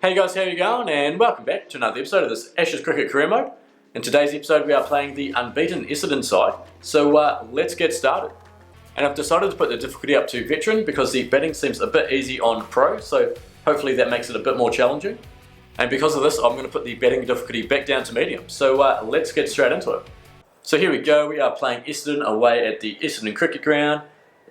Hey guys, how you going? And welcome back to another episode of this Ashes Cricket Career Mode. In today's episode we are playing the unbeaten Essendon side, so let's get started. And I've decided to put the difficulty up to veteran because the batting seems a bit easy on pro, so hopefully that makes it a bit more challenging. And because of this I'm going to put the batting difficulty back down to medium, so let's get straight into it. So here we go, we are playing Essendon away at the Essendon Cricket Ground.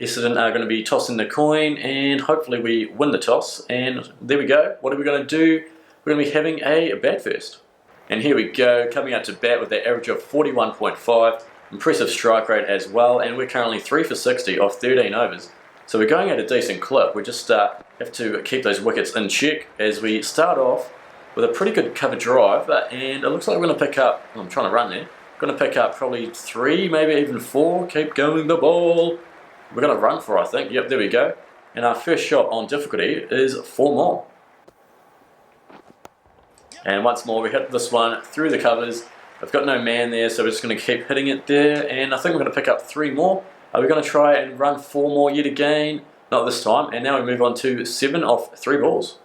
Essendon are going to be tossing the coin and hopefully we win the toss, and there we go. What are we going to do? We're going to be having a bat first. And here we go, coming out to bat with that average of 41.5, impressive strike rate as well, and we're currently 3 for 60 off 13 overs. So we're going at a decent clip. We just have to keep those wickets in check as we start off with a pretty good cover drive, and it looks like we're going to pick up, I'm trying to run there, going to pick up probably 3, maybe even 4, keep going the ball. We're going to run for, I think. Yep, there we go. And our first shot on difficulty is 4 more. And once more, we hit this one through the covers. I've got no man there, so we're just going to keep hitting it there. And I think we're going to pick up 3 more. Are we going to try and run 4 more yet again? Not this time. And now we move on to 7 off 3 balls.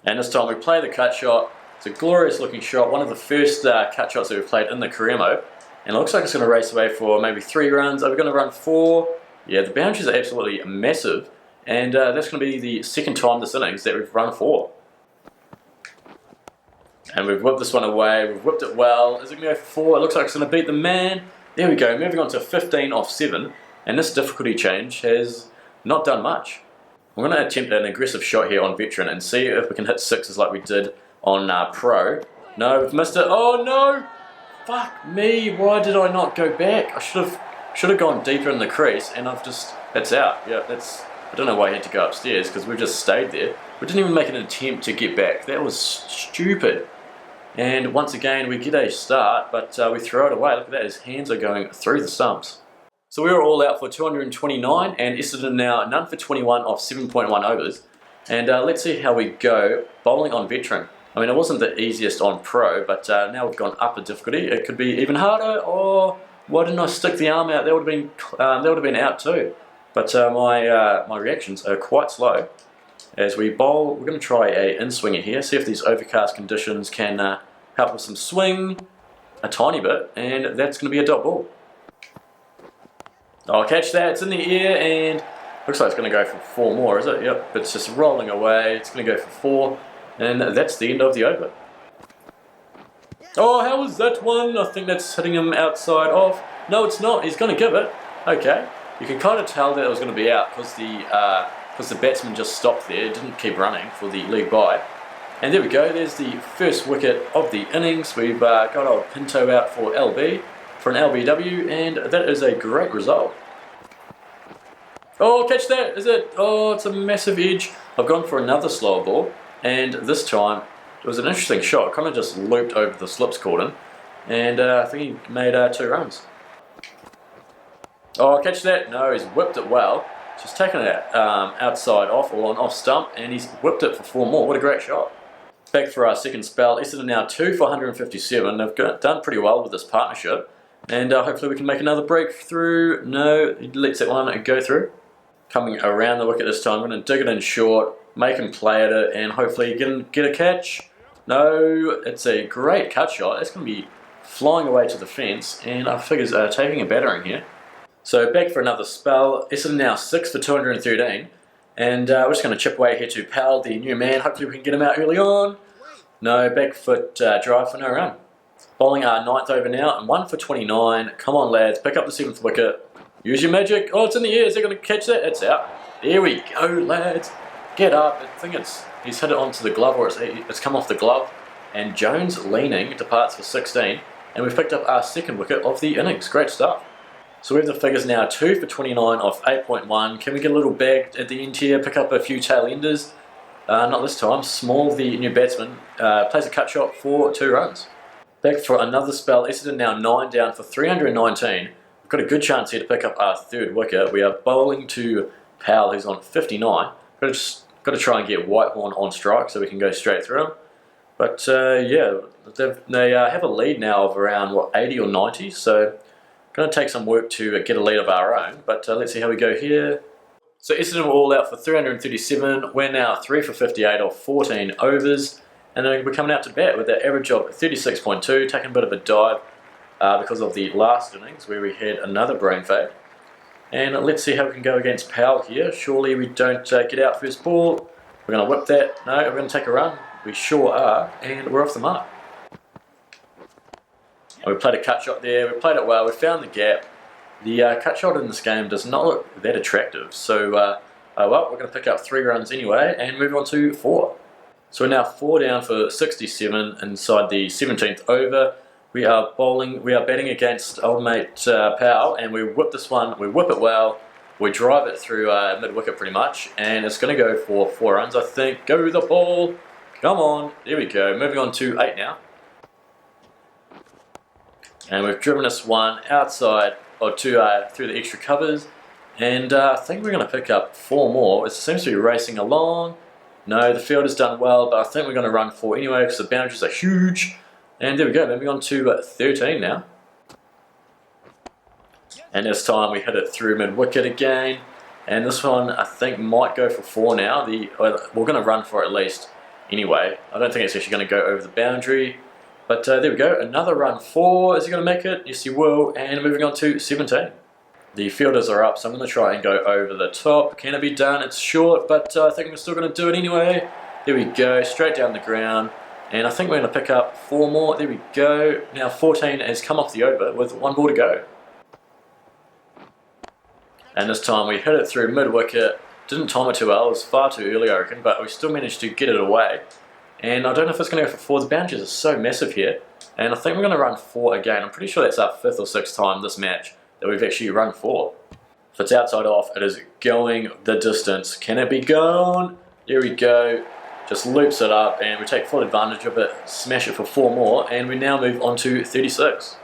And this time we play the cut shot. It's a glorious looking shot. One of the first cut shots that we've played in the career mode. And it looks like it's going to race away for maybe 3 runs. Are we going to run 4? Yeah, the boundaries are absolutely massive. And that's going to be the second time this innings that we've run 4. And we've whipped this one away. We've whipped it well. Is it going to go for 4? It looks like it's going to beat the man. There we go. Moving on to 15 off 7. And this difficulty change has not done much. We're going to attempt an aggressive shot here on veteran and see if we can hit 6s like we did on pro. No, we've missed it. Oh no! Fuck me, why did I not go back? I should have gone deeper in the crease, and it's out. Yeah, I don't know why I had to go upstairs, because we've just stayed there. We didn't even make an attempt to get back. That was stupid. And once again, we get a start, but we throw it away. Look at that, his hands are going through the stumps. So we were all out for 229, and Essendon now none for 21 off 7.1 overs. And let's see how we go bowling on veteran. I mean, it wasn't the easiest on pro, but now we've gone up a difficulty. It could be even harder. Oh, why didn't I stick the arm out? That would have been out too. But my reactions are quite slow. As we bowl, we're going to try a in-swinger here. See if these overcast conditions can help with some swing a tiny bit, and that's going to be a dot ball. I'll catch that. It's in the air, and looks like it's going to go for 4 more, is it? Yep. It's just rolling away. It's going to go for 4. And that's the end of the over. Oh, how was that one? I think that's hitting him outside off. No, it's not. He's going to give it. Okay. You can kind of tell that it was going to be out because the batsman just stopped there. Didn't keep running for the leg by. And there we go. There's the first wicket of the innings. We've got old Pinto out for LB, for an LBW, and that is a great result. Oh, catch that. Is it? Oh, it's a massive edge. I've gone for another slower ball. And this time, it was an interesting shot. It kind of just looped over the slips cordon. And I think he made 2 runs. Oh, catch that. No, he's whipped it well. Just taken it outside off or on off stump. And he's whipped it for 4 more. What a great shot. Back for our second spell. Essendon now 2 for 157. They've done pretty well with this partnership. And hopefully we can make another breakthrough. No, he lets that one go through. Coming around the wicket this time. I'm going to dig it in short. Make him play at it and hopefully get a catch. No, it's a great cut shot. It's going to be flying away to the fence, and I figures taking a battering here. So back for another spell. Essendon now 6 for 213, and we're just going to chip away here to Powell, the new man. Hopefully we can get him out early on. No, back foot drive for no run. Bowling our 9th over now, and 1 for 29. Come on lads, pick up the 7th wicket. Use your magic. Oh, it's in the air. Is he going to catch that? It's out. There we go, lads. Get up. I think he's hit it onto the glove, or it's come off the glove. And Jones leaning departs for 16. And we've picked up our 2nd wicket of the innings. Great stuff. So we have the figures now 2 for 29 off 8.1. Can we get a little bag at the end here? Pick up a few tail enders. Not this time. Small, the new batsman, plays a cut shot for 2 runs. Back for another spell. Essendon now 9 down for 319. We've got a good chance here to pick up our 3rd wicket. We are bowling to Powell, who's on 59. Got to try and get Whitehorn on strike so we can go straight through him. But yeah, they have a lead now of around, what, 80 or 90, so going to take some work to get a lead of our own. But let's see how we go here. So Essendon were all out for 337. We're now 3 for 58 off 14 overs. And then we're coming out to bat with an average of 36.2, taking a bit of a dive because of the last innings where we had another brain fade. And let's see how we can go against Powell here. Surely we don't get out first ball. We're going to whip that. No, we're going to take a run. We sure are. And we're off the mark. And we played a cut shot there. We played it well. We found the gap. The cut shot in this game does not look that attractive. So, well, we're going to pick up 3 runs anyway and move on to 4. So we're now 4 down for 67 inside the 17th over. We are batting against old mate Powell, and we whip this one. We whip it well. We drive it through mid-wicket pretty much, and it's going to go for 4 runs, I think. Go the ball. Come on. There we go. Moving on to 8 now. And we've driven this one outside or through the extra covers, and I think we're going to pick up 4 more. It seems to be racing along. No, the field has done well, but I think we're going to run 4 anyway because the boundaries are huge. And there we go, moving on to 13 now. And this time we hit it through mid-wicket again. And this one I think might go for 4 now. We're going to run for at least anyway. I don't think it's actually going to go over the boundary. But there we go, another run 4. Is he going to make it? Yes, he will. And moving on to 17. The fielders are up, so I'm going to try and go over the top. Can it be done? It's short, but I think we're still going to do it anyway. There we go, straight down the ground. And I think we're going to pick up 4 more. There we go. Now 14 has come off the over with 1 ball to go. And this time we hit it through mid-wicket. Didn't time it too well. It was far too early, I reckon, but we still managed to get it away. And I don't know if it's going to go for 4. The boundaries are so massive here. And I think we're going to run 4 again. I'm pretty sure that's our 5th or 6th time this match that we've actually run 4. If it's outside off, it is going the distance. Can it be gone? There we go. Just loops it up and we take full advantage of it, smash it for 4 more, and we now move on to 36.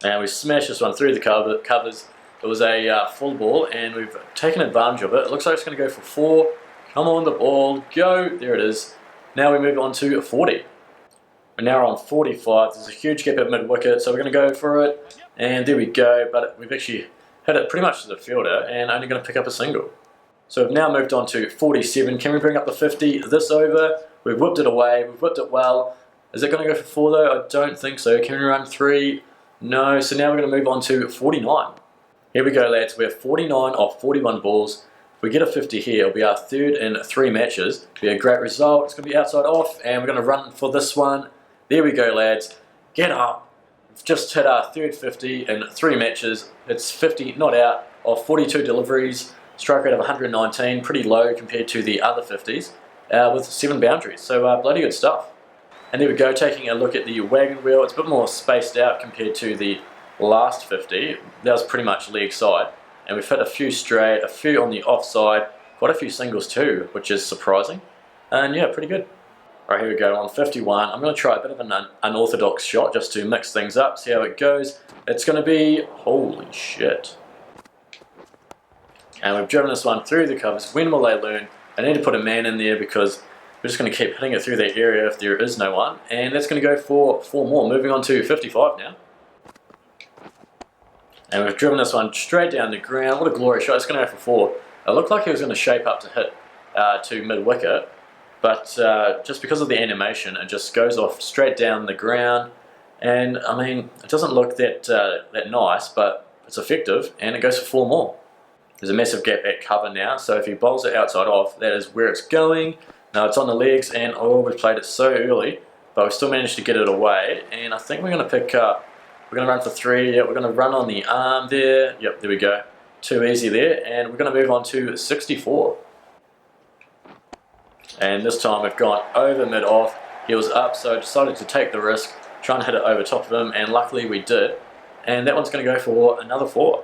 And we smash this one through the covers. It was a full ball and we've taken advantage of it. It looks like it's going to go for 4. Come on, the ball, go. There it is. Now we move on to 40. We're now on 45. There's a huge gap at mid-wicket, so we're going to go for it. And there we go, but we've actually hit it pretty much to the fielder and only going to pick up a single. So we've now moved on to 47. Can we bring up the 50 this over? We've whipped it away. We've whipped it well. Is it going to go for 4 though? I don't think so. Can we run 3? No. So now we're going to move on to 49. Here we go, lads. We're 49 off 41 balls. If we get a 50 here, it'll be our 3rd in 3 matches. It'll be a great result. It's going to be outside off, and we're going to run for this one. There we go, lads. Get up. We've just hit our 3rd 50 in 3 matches. It's 50 not out of 42 deliveries. Strike rate of 119, pretty low compared to the other 50s, with 7 boundaries. So bloody good stuff. And there we go, taking a look at the wagon wheel. It's a bit more spaced out compared to the last 50. That was pretty much leg side. And we've hit a few straight, a few on the offside, quite a few singles too, which is surprising. And yeah, pretty good. Alright, here we go, on 51. I'm going to try a bit of an unorthodox shot just to mix things up, see how it goes. It's going to be, holy shit. And we've driven this one through the covers. When will they learn? I need to put a man in there because we're just going to keep hitting it through that area if there is no one. And that's going to go for 4 more. Moving on to 55 now. And we've driven this one straight down the ground. What a glorious shot. It's going to go for 4. It looked like it was going to shape up to hit to mid-wicket. But just because of the animation, it just goes off straight down the ground. And, I mean, it doesn't look that nice, but it's effective. And it goes for 4 more. There's a massive gap at cover now, so if he bowls it outside off, that is where it's going. Now it's on the legs, and oh, we played it so early, but we still managed to get it away. And I think we're going to pick up, we're going to run for 3, yeah, we're going to run on the arm there. Yep, there we go. Too easy there, and we're going to move on to 64. And this time we've gone over mid-off. He was up, so I decided to take the risk, try and hit it over top of him, and luckily we did. And that one's going to go for another 4.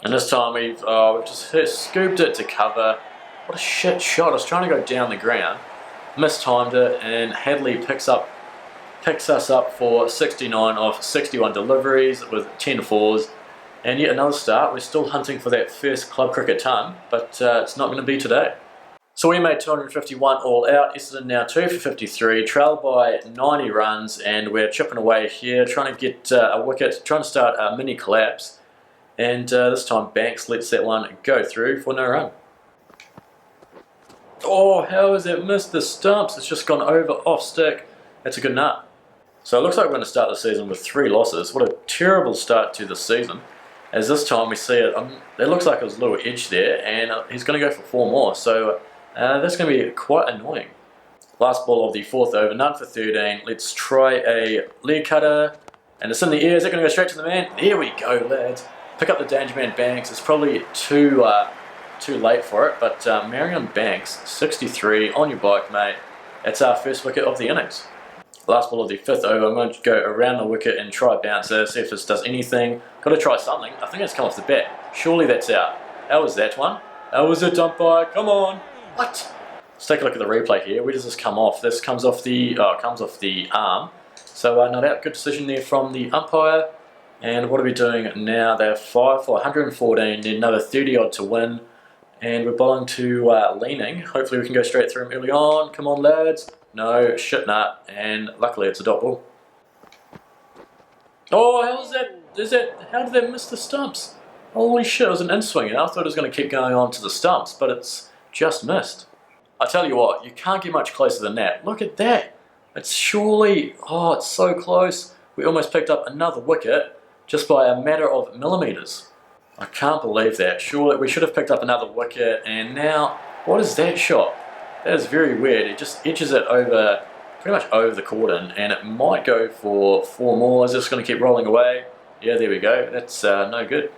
And this time we've just scooped it to cover. What a shit shot. I was trying to go down the ground, mistimed it, and Hadley picks us up for 69 off 61 deliveries with 10 4s. And yet another start. We're still hunting for that first club cricket ton, but it's not going to be today. So we made 251 all out. Essendon now 2 for 53, trailed by 90 runs, and we're chipping away here, trying to get a wicket, trying to start a mini collapse. And this time Banks lets that one go through for no run. Oh, how has it missed the stumps? It's just gone over off stick. That's a good nut. So it looks like we're going to start the season with 3 losses. What a terrible start to the season. As this time we see it, it looks like it was a little edge there, and he's going to go for 4 more. So that's going to be quite annoying. Last ball of the 4th over, none for 13. Let's try a leg cutter, and it's in the air. Is it going to go straight to the man? There we go, lads. Pick up the danger man Banks. It's probably too late for it, but Marion Banks, 63, on your bike, mate. That's our first wicket of the innings. Last ball of the 5th over, I'm going to go around the wicket and try bouncer, see if this does anything. Got to try something. I think it's come off the bat. Surely that's out. How was that one? How was it, umpire? Come on. What? Let's take a look at the replay here. Where does this come off? This comes off the arm. So not out. Good decision there from the umpire. And what are we doing now? They're 5 for 114. Need another 30 odd to win. And we're bowling to leaning. Hopefully we can go straight through him early on. Come on, lads. No, shit nut. And luckily it's a dot ball. Oh, how did that miss the stumps? Holy shit, it was an in-swing. I thought it was going to keep going on to the stumps, but it's just missed. I tell you what, you can't get much closer than that. Look at that. It's surely, oh, it's so close. We almost picked up another wicket just by a matter of millimetres. I can't believe that. Surely we should have picked up another wicket, and now, what is that shot? That is very weird. It just edges it over, pretty much over the cordon, and it might go for 4 more. Is this going to keep rolling away? Yeah, there we go. That's no good.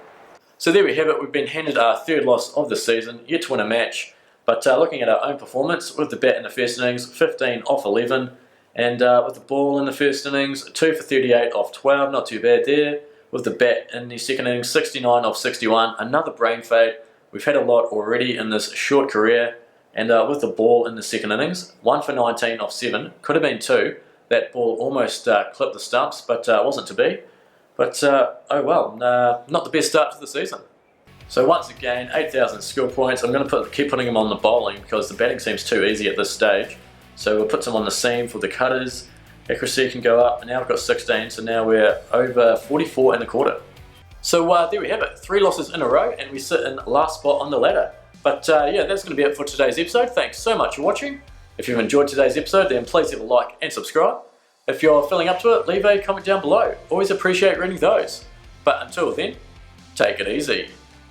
So there we have it. We've been handed our 3rd loss of the season, yet to win a match. But looking at our own performance, with the bat in the first innings, 15 off 11, and with the ball in the first innings, 2 for 38 off 12, not too bad there. With the bat in the second innings, 69 off 61, another brain fade. We've had a lot already in this short career. And with the ball in the second innings, 1 for 19 off 7, could have been 2. That ball almost clipped the stumps, but wasn't to be. But oh well, not the best start to the season. So once again, 8,000 skill points. I'm going to keep putting them on the bowling because the batting seems too easy at this stage. So we'll put some on the seam for the cutters. Accuracy can go up, and now we've got 16, so now we're over 44 in the quarter. So there we have it, 3 losses in a row, and we sit in last spot on the ladder. But yeah, that's going to be it for today's episode. Thanks so much for watching. If you've enjoyed today's episode, then please leave a like and subscribe. If you're feeling up to it, leave a comment down below. Always appreciate reading those. But until then, take it easy.